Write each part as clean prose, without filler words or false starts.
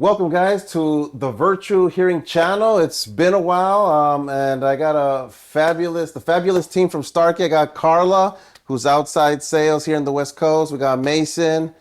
Welcome, guys, to the Virtue Hearing channel. It's been a while, and I got the fabulous team from Starkey. I got Carla, who's outside sales here in the West Coast. We got Mason,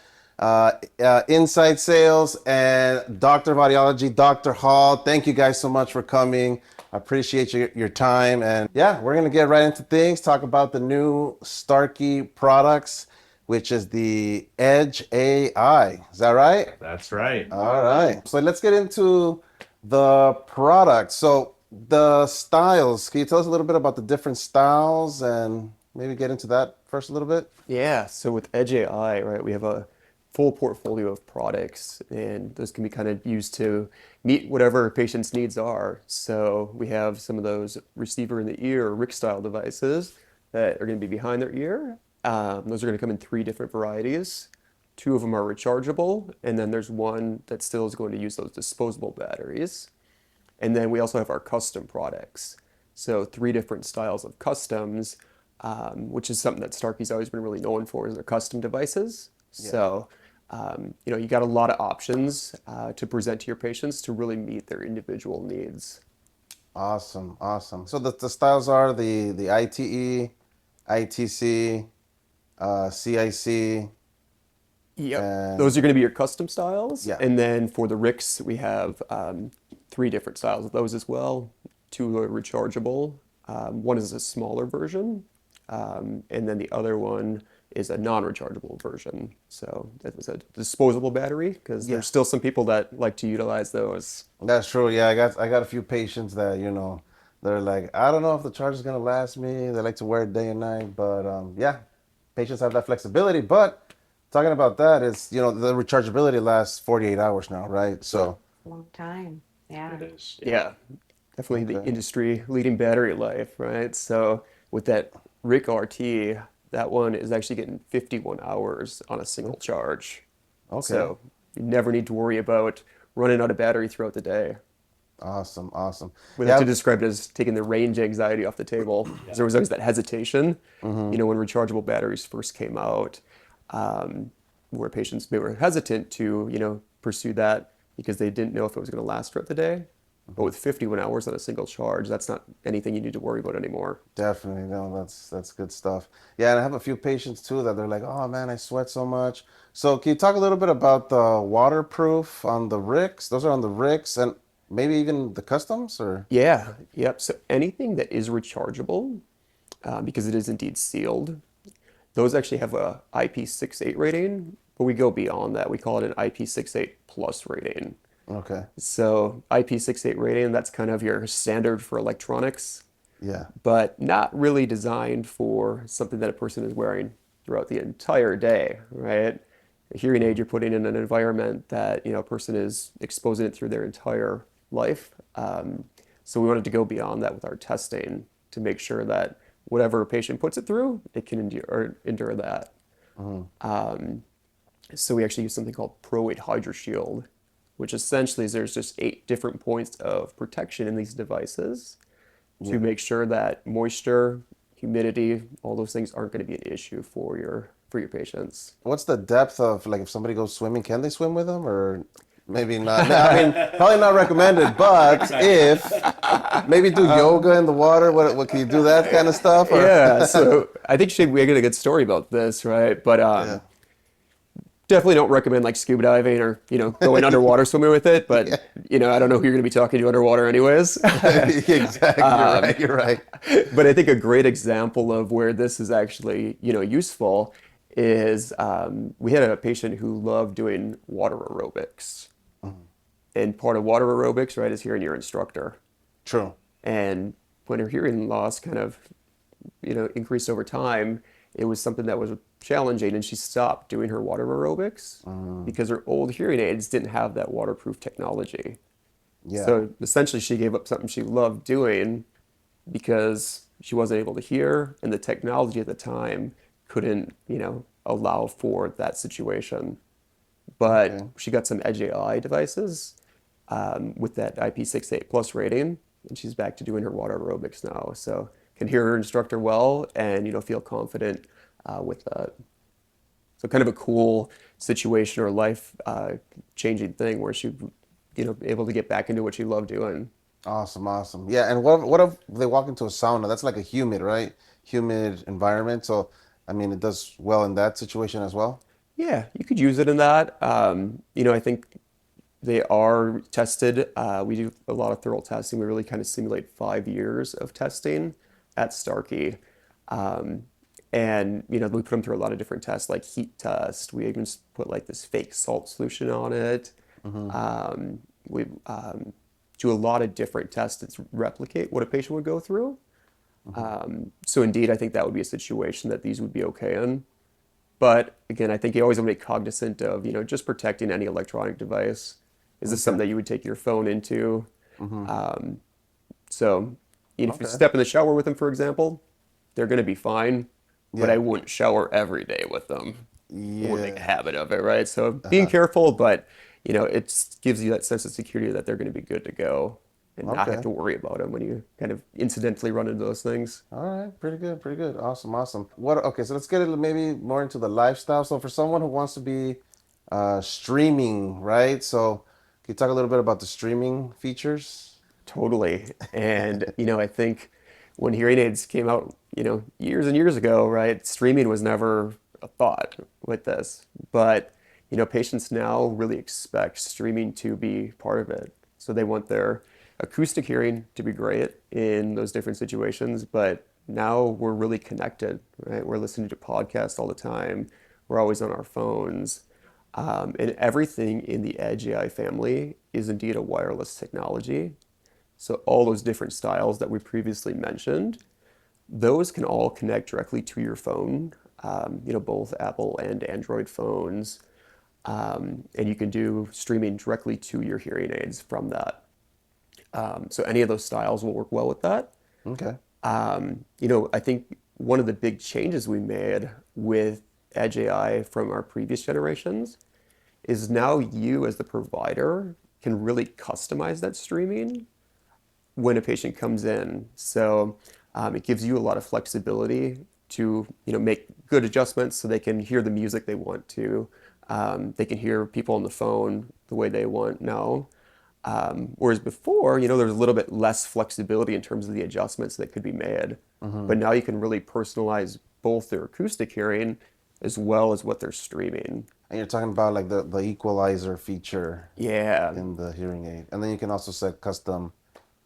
inside sales, and Doctor of Audiology, Dr. Hall. Thank you guys so much for coming. I appreciate your time. And yeah, we're going to get right into things, talk about the new Starkey products, which is the Edge AI. Is that right? That's right. All right. So let's get into the product. So the styles, can you tell us a little bit about the different styles and maybe get into that first a little bit? Yeah, so with Edge AI, right, we have a full portfolio of products, and those can be kind of used to meet whatever a patient's needs are. So we have some of those receiver in the ear or RIC style devices that are going to be behind their ear. Those are going to come in 3 different varieties. 2 of them are rechargeable, and then there's one that still is going to use those disposable batteries. And then we also have our custom products. So 3 different styles of customs, which is something that Starkey's always been really known for, is their custom devices. Yeah. So, you got a lot of options to present to your patients to really meet their individual needs. Awesome, awesome. So the styles are the ITE, ITC, CIC. Yep. And Those are going to be your custom styles. Yeah. And then for the RICs, we have 3 different styles of those as well. 2 are rechargeable. One is a smaller version. And then the other one is a non-rechargeable version. So that was a disposable battery, because Yeah. there's still some people that like to utilize those. That's true. Yeah, I got a few patients that, they're like, I don't know if the charge is gonna last me. They like to wear it day and night, but yeah, patients have that flexibility. But talking about that is, the rechargeability lasts 48 hours now, right? So Long time. Yeah. It is. Yeah, definitely the Okay. industry leading battery life, right? So with that RIC RT, that one is actually getting 51 hours on a single charge. Okay. So you never need to worry about running out of battery throughout the day. Awesome, awesome. We Yeah, like to describe it as taking the range anxiety off the table. 'Cause there was always that hesitation, when rechargeable batteries first came out, where patients they were hesitant to, pursue that because they didn't know if it was going to last throughout the day. But with 51 hours on a single charge, that's not anything you need to worry about anymore. definitely. No, that's good stuff. Yeah, and I have a few patients too that they're like, oh man, I sweat so much. So can you talk a little bit about the waterproof on the RICs? Those are on the RICs and maybe even the customs or? Yeah, yep. So anything that is rechargeable, because it is indeed sealed, those actually have a IP68 rating, but we go beyond that. We call it an IP68 plus rating. Okay. So IP68 rating, that's kind of your standard for electronics, Yeah. but not really designed for something that a person is wearing throughout the entire day, right? A hearing aid you're putting in an environment that, a person is exposing it through their entire life. So we wanted to go beyond that with our testing to make sure that whatever a patient puts it through, it can endure that. So we actually use something called Pro 8 Hydro Shield, which essentially is there's just 8 different points of protection in these devices to make sure that moisture, humidity, all those things aren't going to be an issue for your patients. What's the depth of, like, if somebody goes swimming, can they swim with them or maybe not? I mean, probably not recommended, but if maybe do yoga in the water, what can you do that kind of stuff? Or? Yeah, so I think we get a good story about this, right? But Yeah. definitely don't recommend like scuba diving or going underwater swimming with it. But I don't know who you're going to be talking to underwater, anyways. Exactly. You're right. But I think a great example of where this is actually useful is we had a patient who loved doing water aerobics, and part of water aerobics, right, is hearing your instructor. True. And when her hearing loss kind of, increased over time, it was something that was challenging, and she stopped doing her water aerobics because her old hearing aids didn't have that waterproof technology. Yeah. So essentially, she gave up something she loved doing because she wasn't able to hear, and the technology at the time couldn't, allow for that situation. But she got some Edge AI devices with that IP68 plus rating, and she's back to doing her water aerobics now. So can hear her instructor well and feel confident with that. So kind of a cool situation or life changing thing where she able to get back into what you love doing. Awesome, awesome. Yeah, and what if they walk into a sauna? That's like a humid, right? Humid environment. So, I mean, it does well in that situation as well. Yeah, you could use it in that. I think they are tested. We do a lot of thorough testing. We really kind of simulate 5 years of testing at Starkey. Um, and, we put them through a lot of different tests, like heat test. We even put like this fake salt solution on it. We do a lot of different tests to replicate what a patient would go through. So indeed, I think that would be a situation that these would be okay in. But again, I think you always want to be cognizant of, just protecting any electronic device. Is this something that you would take your phone into? So, if you Okay. step in the shower with them, for example, they're going to be fine. But Yeah. I wouldn't shower every day with them. I wouldn't make a Yeah. habit of it, right? So being careful, but it gives you that sense of security that they're going to be good to go and not have Okay. to worry about them when you kind of incidentally run into those things. All right. Pretty good. Pretty good. Awesome. Awesome. Okay. So let's get it maybe more into the lifestyle. So for someone who wants to be streaming, right? So can you talk a little bit about the streaming features? Totally. And, I think when hearing aids came out, years and years ago, right, streaming was never a thought with this. But, patients now really expect streaming to be part of it. So they want their acoustic hearing to be great in those different situations. But now we're really connected, right? We're listening to podcasts all the time. We're always on our phones. And everything in the Edge AI family is indeed a wireless technology. So all those different styles that we previously mentioned, those can all connect directly to your phone, both Apple and Android phones. And you can do streaming directly to your hearing aids from that. So any of those styles will work well with that. Okay. I think one of the big changes we made with Edge AI from our previous generations is now you as the provider can really customize that streaming when a patient comes in. So it gives you a lot of flexibility to make good adjustments so they can hear the music they want to. They can hear people on the phone the way they want now. Whereas before, there's a little bit less flexibility in terms of the adjustments that could be made. But now you can really personalize both their acoustic hearing as well as what they're streaming. And you're talking about like the equalizer feature Yeah. in the hearing aid. And then you can also set custom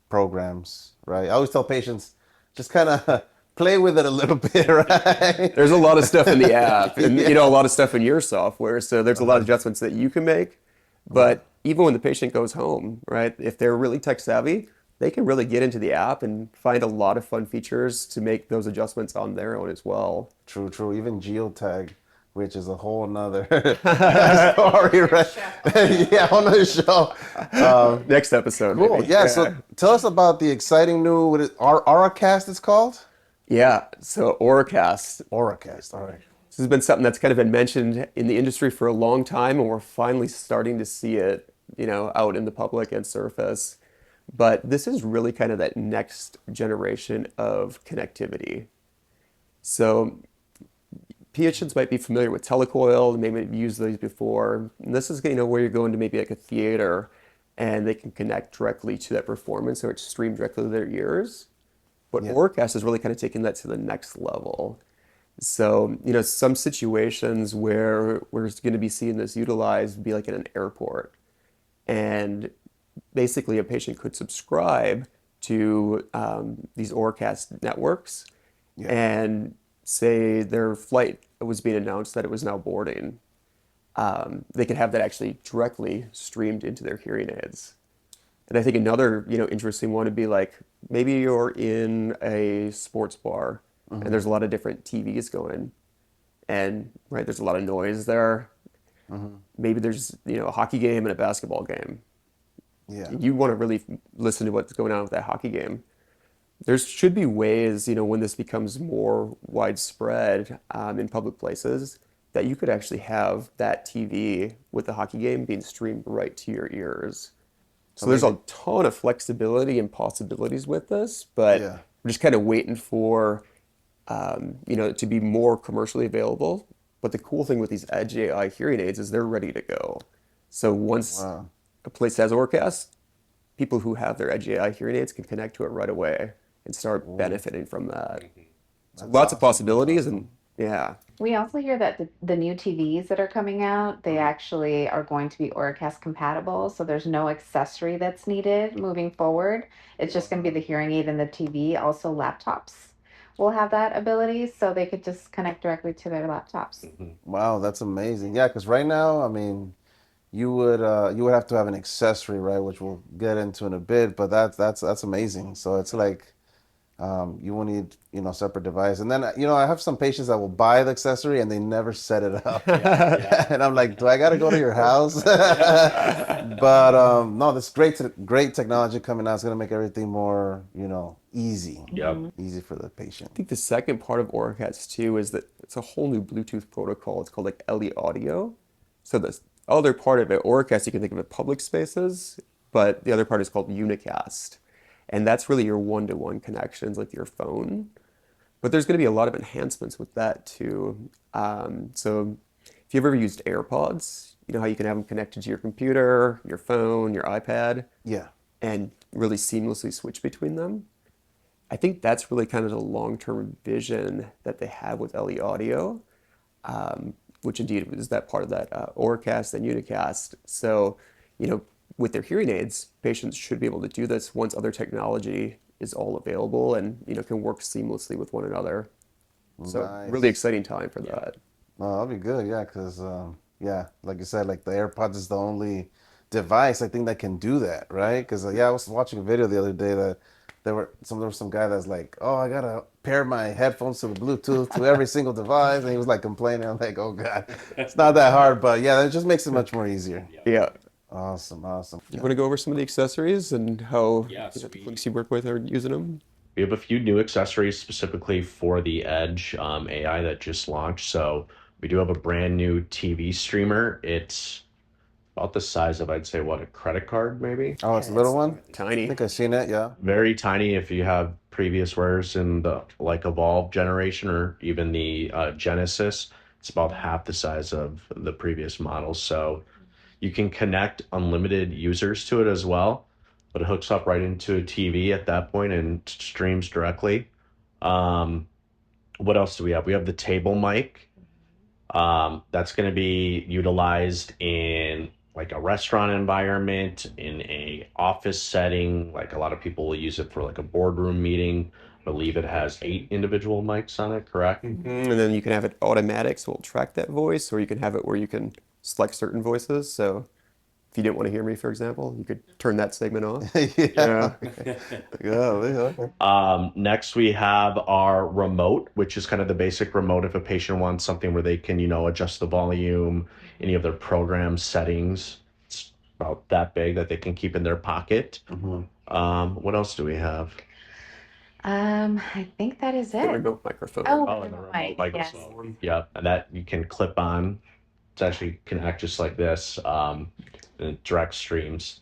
programs, right? I always tell patients just kind of play with it a little bit, right? There's a lot of stuff in the app and, Yeah. a lot of stuff in your software. So there's a lot of adjustments that you can make. But even when the patient goes home, right, if they're really tech savvy, they can really get into the app and find a lot of fun features to make those adjustments on their own as well. True, true. Even geotag, which is a whole nother story, right? Yeah, on the show. Next episode, Cool. maybe. Yeah. So tell us about the exciting new Auracast. It's called Yeah. So Auracast. Auracast. All right. This has been something that's kind of been mentioned in the industry for a long time, and we're finally starting to see it, out in the public and surface. But this is really kind of that next generation of connectivity. So patients might be familiar with telecoil, maybe have used these before. And this is, where you're going to maybe like a theater and they can connect directly to that performance or it's streamed directly to their ears. But Yeah. Auracast is really kind of taking that to the next level. So, some situations where we're going to be seeing this utilized would be like in an airport. And basically, a patient could subscribe to these Auracast networks Yeah. and say their flight was being announced that it was now boarding. They could have that actually directly streamed into their hearing aids. And I think another, interesting one would be like maybe you're in a sports bar and there's a lot of different TVs going, and right there's a lot of noise there. Maybe there's a hockey game and a basketball game. Yeah. You want to really listen to what's going on with that hockey game. There should be ways, when this becomes more widespread in public places, that you could actually have that TV with the hockey game being streamed right to your ears. So there's a ton of flexibility and possibilities with this, but Yeah. we're just kind of waiting for, to be more commercially available. But the cool thing with these Edge AI hearing aids is they're ready to go. So once Wow. a place that has Auracast, people who have their Edge AI hearing aids can connect to it right away and start benefiting from that. So lots of possibilities, and yeah. We also hear that the new TVs that are coming out, they actually are going to be Auracast compatible, so there's no accessory that's needed moving forward. It's just going to be the hearing aid and the TV. Also, laptops will have that ability, so they could just connect directly to their laptops. Wow, that's amazing. Yeah, because right now, I mean, you would have to have an accessory, right, which we'll get into in a bit. But that's amazing. So it's like you will need separate device, and then I have some patients that will buy the accessory and they never set it up. And I'm like, do I got to go to your house? But no, this great technology coming out is gonna make everything more easy. Yep. Easy for the patient. I think the second part of Auracast too is that it's a whole new Bluetooth protocol. It's called like LE audio. So the other part of it, Auracast, you can think of it public spaces, but the other part is called unicast. And that's really your one-to-one connections like your phone. But there's going to be a lot of enhancements with that too. So if you've ever used AirPods, you know how you can have them connected to your computer, your phone, your iPad, Yeah. and really seamlessly switch between them. I think that's really kind of the long-term vision that they have with LE Audio, which indeed is that part of that Auracast and Unicast. So, with their hearing aids, patients should be able to do this once other technology is all available and can work seamlessly with one another. So Nice. really exciting time for that. Oh, that'll be good, yeah, because like you said, like the AirPods is the only device I think that can do that, right? Because I was watching a video the other day that there was some guy that's like, oh, I gotta pair my headphones to the Bluetooth to every single device, and he was like complaining. I'm like, oh God, it's not that hard, but yeah, that just makes it much more easier. Yeah. Awesome. You want to go over some of the accessories and how Yes, the folks you work with are using them? We have a few new accessories specifically for the Edge AI that just launched. So we do have a brand new TV streamer. It's about the size of, I'd say, what, a credit card maybe? Oh, it's a little one. I Tiny. think I've seen it. Yeah. Very tiny if you have previous wearers in the like Evolve generation or even the Genesis. It's about half the size of the previous models. So you can connect unlimited users to it as well, but it hooks up right into a TV at that point and streams directly. What else do we have? We have the table mic. That's going to be utilized in like a restaurant environment, in a office setting. Like a lot of people will use it for like a boardroom meeting. I believe it has 8 individual mics on it, correct? And then you can have it automatic, so it'll track that voice, or you can have it where you can select certain voices. So if you didn't want to hear me, for example, you could turn that segment off. Yeah. Okay. Next, we have our remote, which is kind of the basic remote if a patient wants something where they can, adjust the volume, any of their program settings. It's about that big that they can keep in their pocket. What else do we have? I think that is The it. remote microphone. Oh, and the remote remote mic, yes. microphone. Yep, and that you can clip on. It's actually connect just like this, and it direct streams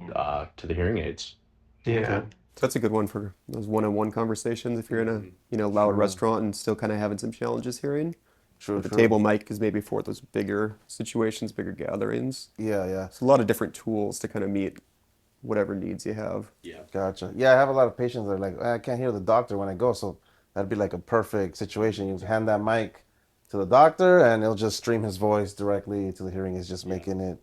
to the hearing aids. Yeah. So that's a good one for those one-on-one conversations if you're in a loud restaurant and still kind of having some challenges hearing. True. The table mic is maybe for those bigger situations, bigger gatherings. Yeah. It's a lot of different tools to kind of meet whatever needs you have. Yeah. Gotcha. Yeah, I have a lot of patients that are like, I can't hear the doctor when I go, so that'd be like a perfect situation. You hand that mic to the doctor, and he'll just stream his voice directly to the hearing aids, just making it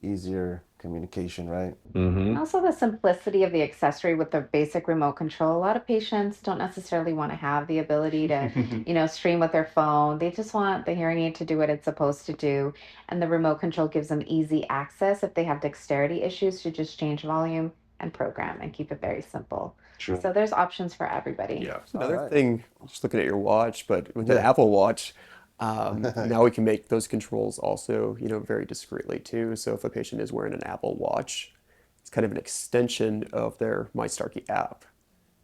easier communication, right? Mm-hmm. Also, the simplicity of the accessory with the basic remote control. A lot of patients don't necessarily want to have the ability to, stream with their phone. They just want the hearing aid to do what it's supposed to do. And the remote control gives them easy access if they have dexterity issues to just change volume and program and keep it very simple. True. So there's options for everybody. Yeah. Another Alright. thing, just looking at your watch, but with the Apple Watch, now we can make those controls also, very discreetly too. So if a patient is wearing an Apple Watch, it's kind of an extension of their My Starkey app.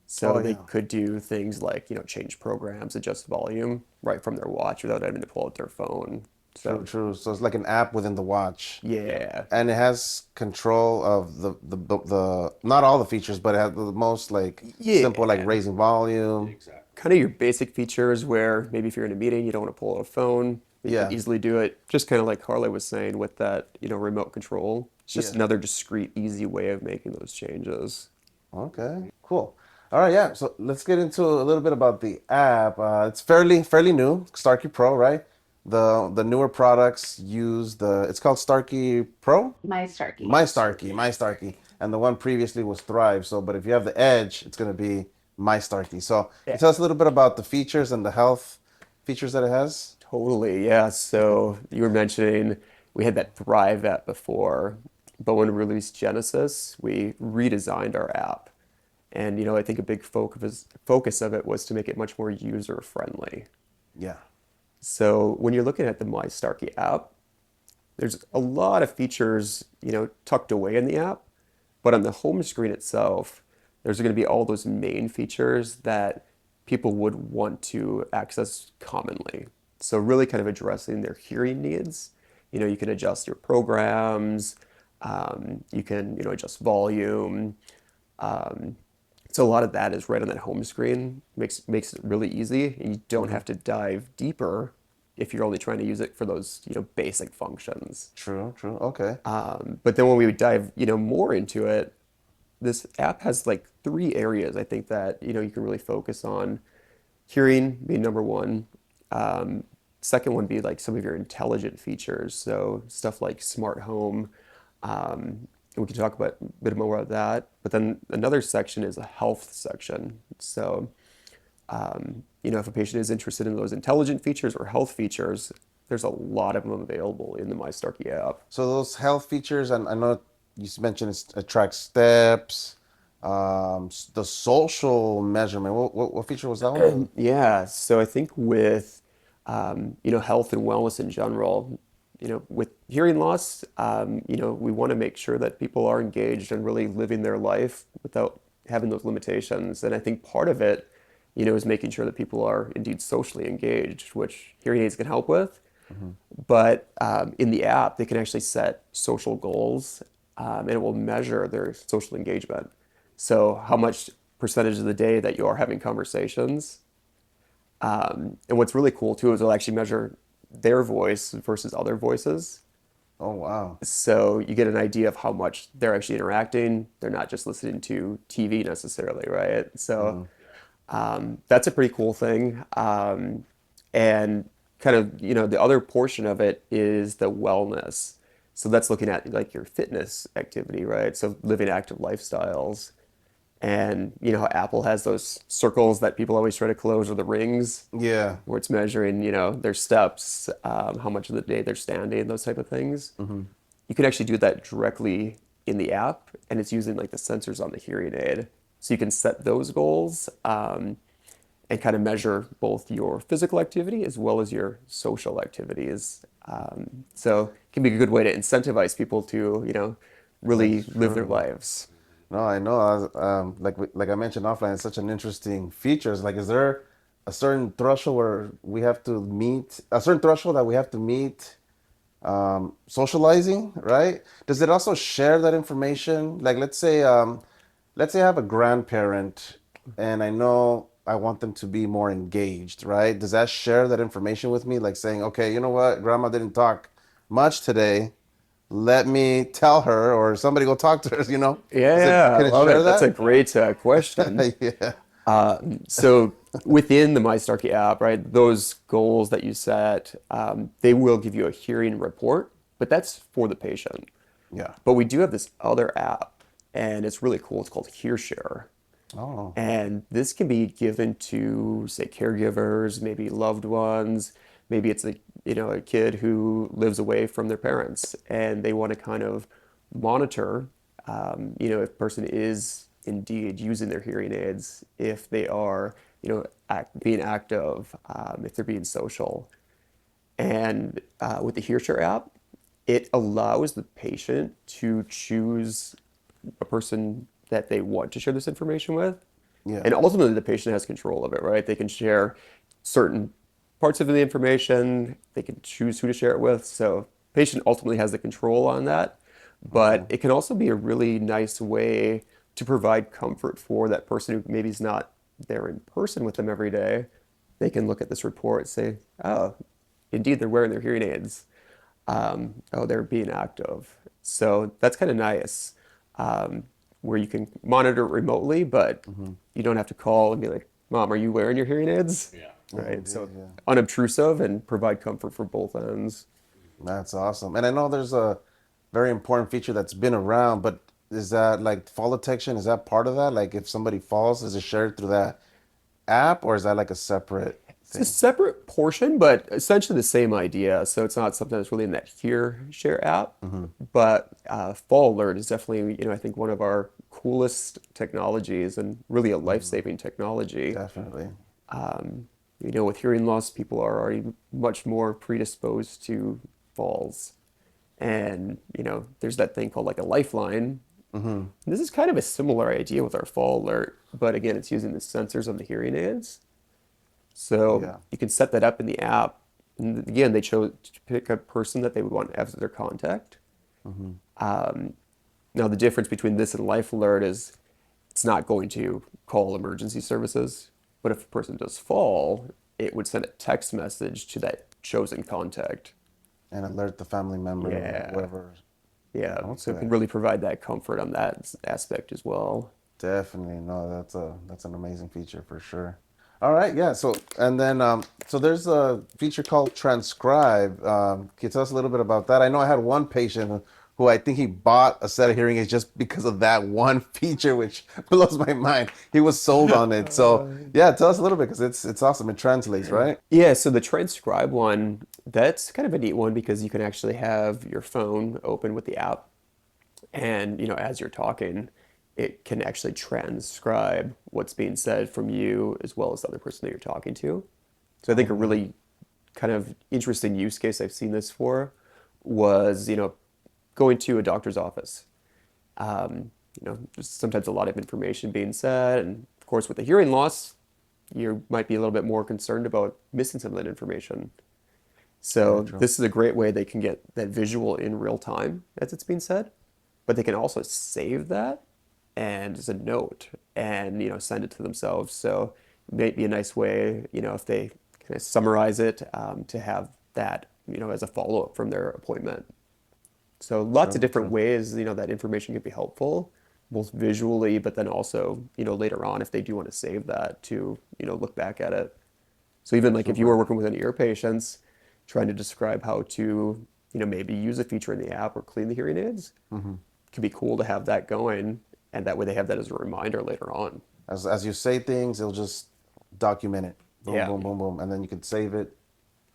So they could do things like, change programs, adjust volume right from their watch without having to pull out their phone. So True. So it's like an app within the watch. yeah, And it has control of the not all the features, but it has the most simple, like raising volume. Exactly. kind of your basic features where maybe if you're in a meeting, you don't want to pull out a phone, you can easily do it. Just kind of like Carla was saying with that, remote control. It's just another discreet, easy way of making those changes. Okay, cool. All right, yeah. So let's get into a little bit about the app. It's fairly new, Starkey Pro, right? The newer products use it's called Starkey Pro, My Starkey. My Starkey, and the one previously was Thrive. So, but if you have the Edge, it's gonna be My Starkey. So, can you tell us a little bit about the features and the health features that it has? Totally, yeah. So you were mentioning we had that Thrive app before, but when we released Genesis, we redesigned our app. And I think a big focus of it was to make it much more user friendly. Yeah. So when you're looking at the My Starkey app, there's a lot of features, tucked away in the app, but on the home screen itself, there's going to be all those main features that people would want to access commonly. So really kind of addressing their hearing needs. You can adjust your programs, you can, adjust volume. So a lot of that is right on that home screen, makes it really easy, and you don't have to dive deeper if you're only trying to use it for those, basic functions. True. Okay. But then when we dive, more into it, this app has like 3 areas I think that, you can really focus on. Hearing being number one. Second one be like some of your intelligent features, so stuff like smart home. We can talk about a bit more about that. But then another section is a health section. So, if a patient is interested in those intelligent features or health features, there's a lot of them available in the My Starkey app. So those health features, and I know you mentioned it tracks steps, the social measurement. What feature was that one? Yeah, so I think with health and wellness in general, with hearing loss, we want to make sure that people are engaged and really living their life without having those limitations. And I think part of it, is making sure that people are indeed socially engaged, which hearing aids can help with. But in the app, they can actually set social goals, and it will measure their social engagement. So how much percentage of the day that you are having conversations. And what's really cool too is it'll actually measure their voice versus other voices. Oh, wow. So you get an idea of how much they're actually interacting. They're not just listening to TV necessarily, right? So that's a pretty cool thing. And kind of, the other portion of it is the wellness. So that's looking at like your fitness activity, right? So living active lifestyles. And how Apple has those circles that people always try to close, or the rings, Yeah. where it's measuring, their steps, how much of the day they're standing, those type of things. You can actually do that directly in the app, and it's using like the sensors on the hearing aid. So you can set those goals, and kind of measure both your physical activity as well as your social activities. So it can be a good way to incentivize people to, really live their lives. No, I know. Like I mentioned offline, it's such an interesting feature. It's like, is there a certain threshold where we have to meet a certain threshold that we have to meet socializing, right? Does it also share that information? Like, let's say I have a grandparent and I know I want them to be more engaged, right? Does that share that information with me? Like saying, okay, you know what, grandma didn't talk much today. Let me tell her, or somebody go talk to her, Yeah, Can I it love share it. That's a that? great question. So within the My Starkey app, right, those goals that you set, they will give you a hearing report, but that's for the patient. Yeah. But we do have this other app, and it's really cool. It's called HearShare. Oh. And this can be given to, say, caregivers, maybe loved ones. Maybe it's a kid who lives away from their parents, and they want to kind of monitor, if a person is indeed using their hearing aids, if they are, being active, if they're being social. And with the HearShare app, it allows the patient to choose a person that they want to share this information with. Yeah. And ultimately, the patient has control of it, right? They can share certain parts of the information. They can choose who to share it with. So patient ultimately has the control on that. But it can also be a really nice way to provide comfort for that person who maybe is not there in person with them every day. They can look at this report and say, oh, indeed, they're wearing their hearing aids. Oh, they're being active. So that's kind of nice, where you can monitor it remotely, but you don't have to call and be like, "Mom, are you wearing your hearing aids?" Yeah. Right. So Yeah. unobtrusive and provide comfort for both ends. That's awesome. And I know there's a very important feature that's been around, but is that like fall detection? Is that part of that? Like if somebody falls, is it shared through that app or is that like a separate It's a thing? separate portion, but essentially the same idea. So it's not something that's really in that Here Share app, but Fall Alert is definitely, I think one of our coolest technologies and really a life-saving technology. Definitely. With hearing loss, people are already much more predisposed to falls. And, there's that thing called like a lifeline. This is kind of a similar idea with our Fall Alert, but again, it's using the sensors on the hearing aids. So Yeah. you can set that up in the app. And again, they chose to pick a person that they would want as their contact. Now, the difference between this and Life Alert is it's not going to call emergency services, but if a person does fall, it would send a text message to that chosen contact. And alert the family member or Yeah. whoever. Yeah, so it Okay. can really provide that comfort on that aspect as well. Definitely. No, that's an amazing feature for sure. All right, yeah. So and then so there's a feature called Transcribe. Can you tell us a little bit about that? I know I had one patient who I think he bought a set of hearing aids just because of that one feature, which blows my mind. He was sold on it. So yeah, tell us a little bit because it's awesome. It translates, right? Yeah, so the transcribe one, that's kind of a neat one because you can actually have your phone open with the app and, as you're talking, it can actually transcribe what's being said from you as well as the other person that you're talking to. So I think a really kind of interesting use case I've seen this for was, going to a doctor's office. Just sometimes a lot of information being said, and of course with the hearing loss, you might be a little bit more concerned about missing some of that information. So this is a great way they can get that visual in real time as it's being said, but they can also save that and as a note and send it to themselves. So it may be a nice way, if they kind of summarize it, to have that as a follow-up from their appointment. So lots of different ways that information can be helpful, both visually, but then also later on if they do want to save that to look back at it. So even like if you were working with an ear patients, trying to describe how to maybe use a feature in the app or clean the hearing aids, it could be cool to have that going, and that way they have that as a reminder later on. As you say things, it'll just document it. Boom, Yeah. boom, boom, boom, and then you can save it,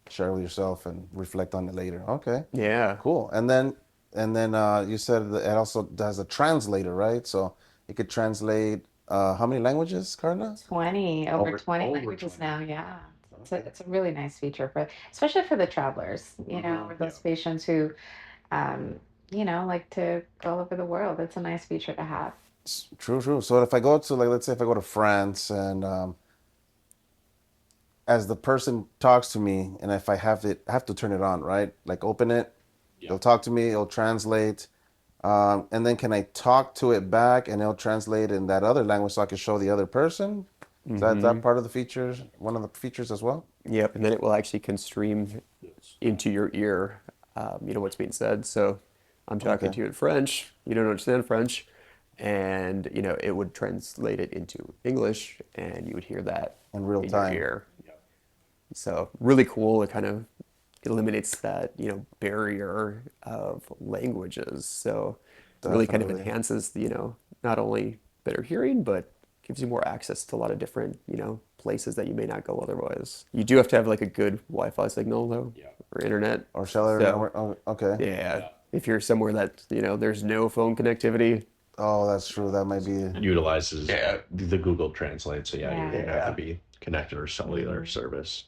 share it with yourself, and reflect on it later. Okay. Yeah. Cool. And then you said that it also has a translator, right? So it could translate how many languages, Carla? 20, over 20 over languages 20. now, yeah. It's a really nice feature for, especially for the travelers, or those patients who, um, like to go all over the world. It's a nice feature to have. True, true. So if I go to like, let's say if I go to France and as the person talks to me, and if I have to turn it on, right? Like open it, it'll talk to me, it'll translate. And then can I talk to it back and it'll translate in that other language so I can show the other person? Is that part of the features, one of the features as well? Yep. And then it will actually can stream into your ear, what's being said. So I'm talking to you in French, you don't understand French, and it would translate it into English, and you would hear that In real your time. ear. So really cool. It kind of eliminates that barrier of languages. So it really kind of Definitely. enhances not only better hearing, but gives you more access to a lot of different places that you may not go otherwise. You do have to have like a good Wi-Fi signal though, or internet. Or cellular So, network? Oh, okay. yeah. If you're somewhere that there's no phone connectivity, Oh, that's true. That might be. Utilizes the Google Translate. So yeah, you Yeah. have to be connected or cellular service.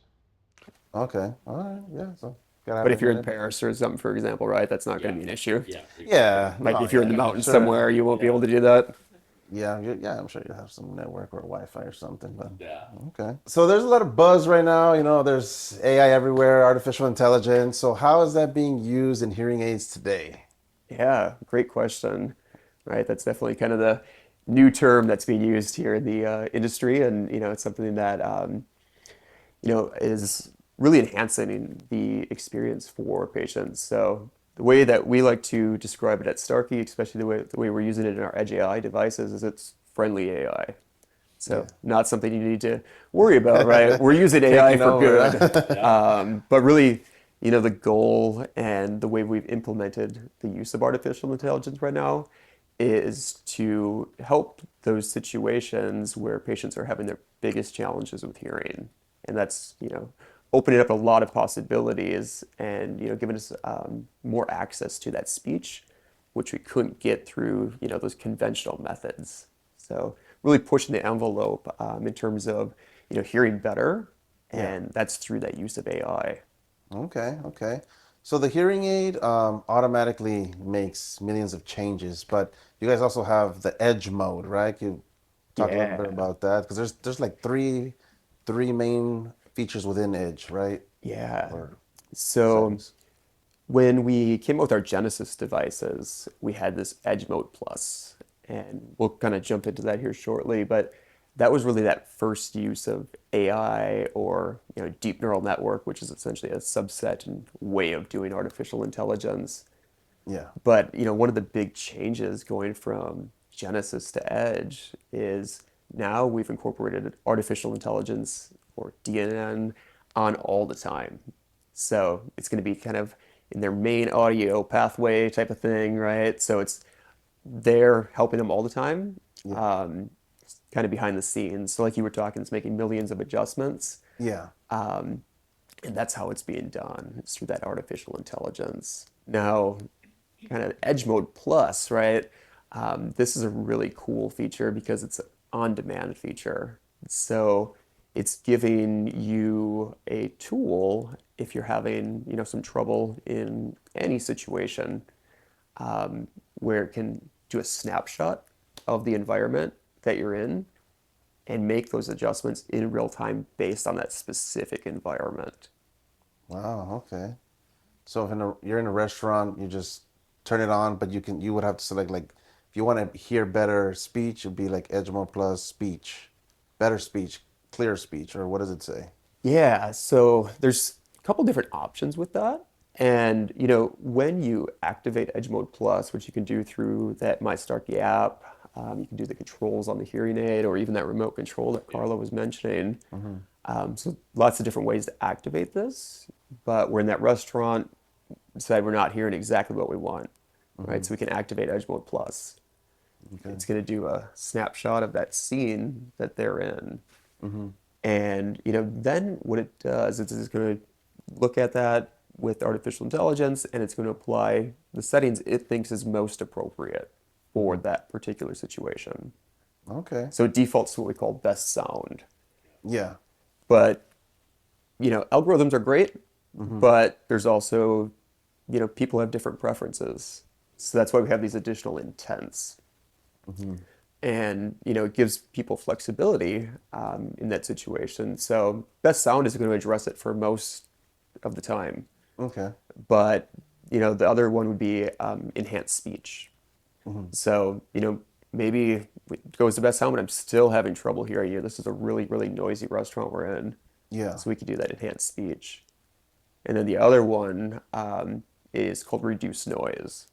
Okay. All right. Yeah. So gotta have but if you're in internet. Paris or something, for example, right, that's not going to be an issue. Yeah. Yeah. Like no, if you're in the yeah, mountains sure. somewhere, you won't be able to do that. Yeah, yeah, I'm sure you have some network or Wi-Fi or something, but Yeah. okay. So there's a lot of buzz right now. There's AI everywhere, artificial intelligence. So how is that being used in hearing aids today? Yeah, great question. Right, that's definitely kind of the new term that's being used here in the industry, and it's something that is really enhancing the experience for patients. So The way that we like to describe it at Starkey, especially the way we're using it in our Edge AI devices, is it's friendly AI. So not something you need to worry about, right? We're using AI Taking for over, good. But really, the goal and the way we've implemented the use of artificial intelligence right now is to help those situations where patients are having their biggest challenges with hearing. And that's, opening up a lot of possibilities and, giving us more access to that speech, which we couldn't get through, those conventional methods. So really pushing the envelope in terms of, hearing better, and that's through that use of AI. Okay, okay. So the hearing aid automatically makes millions of changes, but you guys also have the edge mode, right? Can you talk a little bit Yeah. about that? Because there's like three main features within Edge, right? Yeah. Or So settings. when we came out with our Genesis devices, we had this Edge Mode Plus, and we'll kind of jump into that here shortly, but that was really that first use of AI or deep neural network, which is essentially a subset and way of doing artificial intelligence. Yeah. But one of the big changes going from Genesis to Edge is now we've incorporated artificial intelligence or DNN on all the time. So it's going to be kind of in their main audio pathway type of thing, right? So it's they're helping them all the time, Yeah. kind of behind the scenes. So like you were talking, it's making millions of adjustments, Yeah. and that's how it's being done. It's through that artificial intelligence. Now, kind of Edge Mode Plus, right? This is a really cool feature because it's an on-demand feature. So it's giving you a tool if you're having, some trouble in any situation, where it can do a snapshot of the environment that you're in and make those adjustments in real time based on that specific environment. Wow. Okay. So if you're in a restaurant, you just turn it on, but you would have to select like if you want to hear better speech, it'd be like Edge Mode Plus speech, better speech, clear speech, or what does it say? Yeah, so there's a couple different options with that. And when you activate Edge Mode Plus, which you can do through that My Starkey app, you can do the controls on the hearing aid or even that remote control that Carla was mentioning. So lots of different ways to activate this, but we're in that restaurant, decide we're not hearing exactly what we want, right? So we can activate Edge Mode Plus. Okay. It's going to do a snapshot of that scene that they're in. And then what it does is it's going to look at that with artificial intelligence, and it's going to apply the settings it thinks is most appropriate for that particular situation. Okay. So it defaults to what we call best sound. Yeah. But algorithms are great, but there's also people have different preferences. So that's why we have these additional intents. And it gives people flexibility in that situation. So best sound is going to address it for most of the time. Okay. But the other one would be enhanced speech. So maybe it goes to best sound, but I'm still having trouble hearing you. This is a really, really noisy restaurant we're in. Yeah. So we could do that enhanced speech. And then the other one is called reduce noise.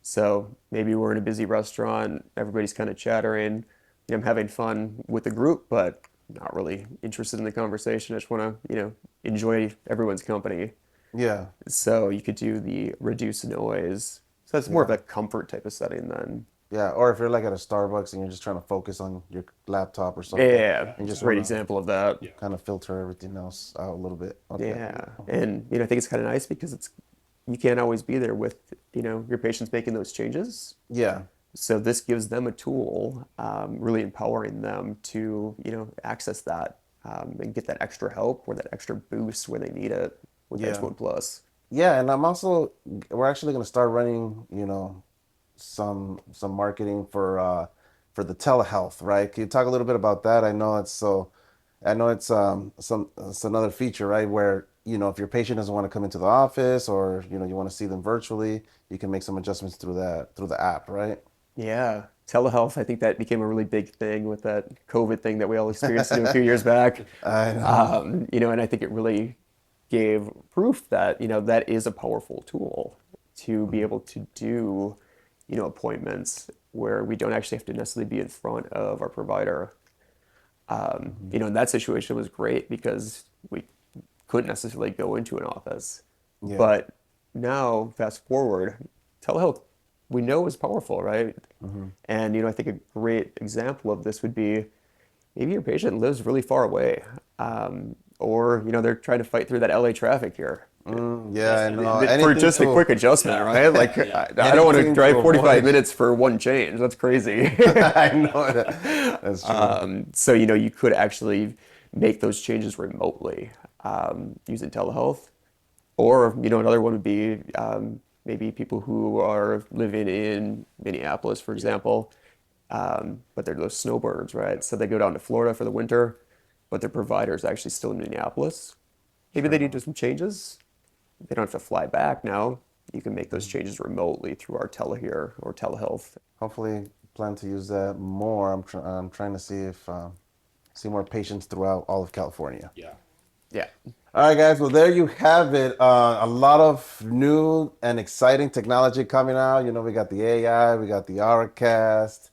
So maybe we're in a busy restaurant, everybody's kind of chattering. I'm having fun with the group, but not really interested in the conversation. I just want to, enjoy everyone's company. Yeah. So you could do the reduce noise. So that's more of a comfort type of setting then. Yeah. Or if you're like at a Starbucks and you're just trying to focus on your laptop or something, Yeah, and you just great want example of that. to kind of filter everything else out a little bit. Okay. Yeah, and I think it's kind of nice because you can't always be there with your patients making those changes. Yeah. So this gives them a tool, really empowering them to access that and get that extra help or that extra boost when they need it with Yeah. Edge Mode Plus. Yeah, and we're actually going to start running, some marketing for the telehealth, right? Can you talk a little bit about that? I know it's another feature, right? Where, if your patient doesn't want to come into the office or, you want to see them virtually, you can make some adjustments through the app, right? Yeah, telehealth, I think that became a really big thing with that COVID thing that we all experienced a few years back. I know. And I think it really gave proof that, that is a powerful tool. to be able to do, appointments where we don't actually have to necessarily be in front of our provider. In that situation was great because we couldn't necessarily go into an office. Yeah. But now, fast forward, telehealth we know is powerful, right? And I think a great example of this would be maybe your patient lives really far away, or they're trying to fight through that LA traffic here. Yeah, I know. For Anything just a to- quick adjustment, right? Like I don't want to Anything drive to 45 avoid. minutes for one change. That's crazy. I know that. That's true. So you could actually make those changes remotely using telehealth, or another one would be maybe people who are living in Minneapolis, for example, but they're those snowbirds, right? So they go down to Florida for the winter, but their provider is actually still in Minneapolis. Maybe they need to do some changes. They don't have to fly back now. You can make those changes remotely through our telehear or telehealth. Hopefully, plan to use that more. I'm trying to see if see more patients throughout all of California. Yeah. Yeah. All right, guys. Well, there you have it. A lot of new and exciting technology coming out. We got the AI, we got the Auracast,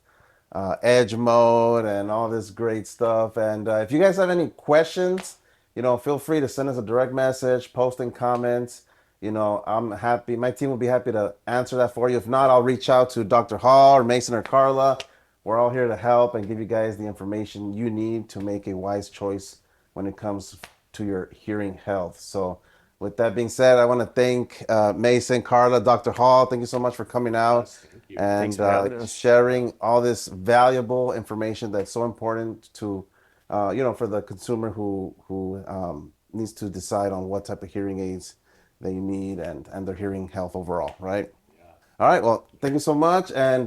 Edge mode, and all this great stuff. And if you guys have any questions, feel free to send us a direct message, post in comments. I'm happy. My team will be happy to answer that for you. If not, I'll reach out to Dr. Hall or Mason or Carla. We're all here to help and give you guys the information you need to make a wise choice when it comes to your hearing health. So with that being said, I want to thank Mason, Carla, Dr. Hall. Thank you so much for coming out and Thanks for having us. sharing all this valuable information that's so important to, for the consumer who needs to decide on what type of hearing aids they need and their hearing health overall, right? Yeah. All right. Well, thank you so much. And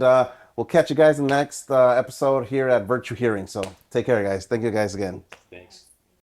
we'll catch you guys in the next episode here at Virtue Hearing. So take care, guys. Thank you guys again. Thanks.